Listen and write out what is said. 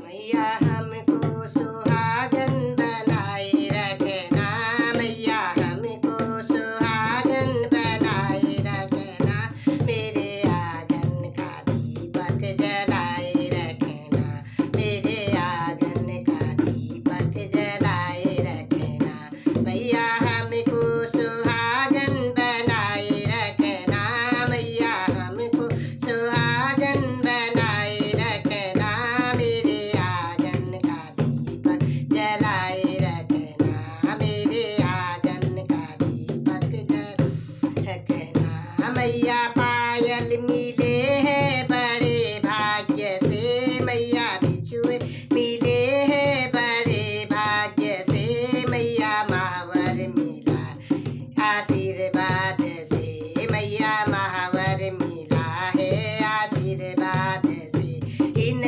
मैया हमको सुहागन बनाए रखना, मैया हमको सुहागन बनाए रखना, मेरे आंगन का दीपक जलाए रखना, मेरे आंगन का दीपक जलाए रखना, मैया हमको सुहागन बनाए रखना, मैया हमको सुहागन बनाए रखना, मेरे आंगन का दीपक जलाए रखना, मेरे आंगन का दीपक जलाए रखना। मैया पायल मिले हैं बड़े भाग्य से, मैया बिछुए मिले हैं बड़े भाग्य से, मैया महावर मिला आशीर्वाद से, मैया महावर मिला है आशीर्वाद से, इन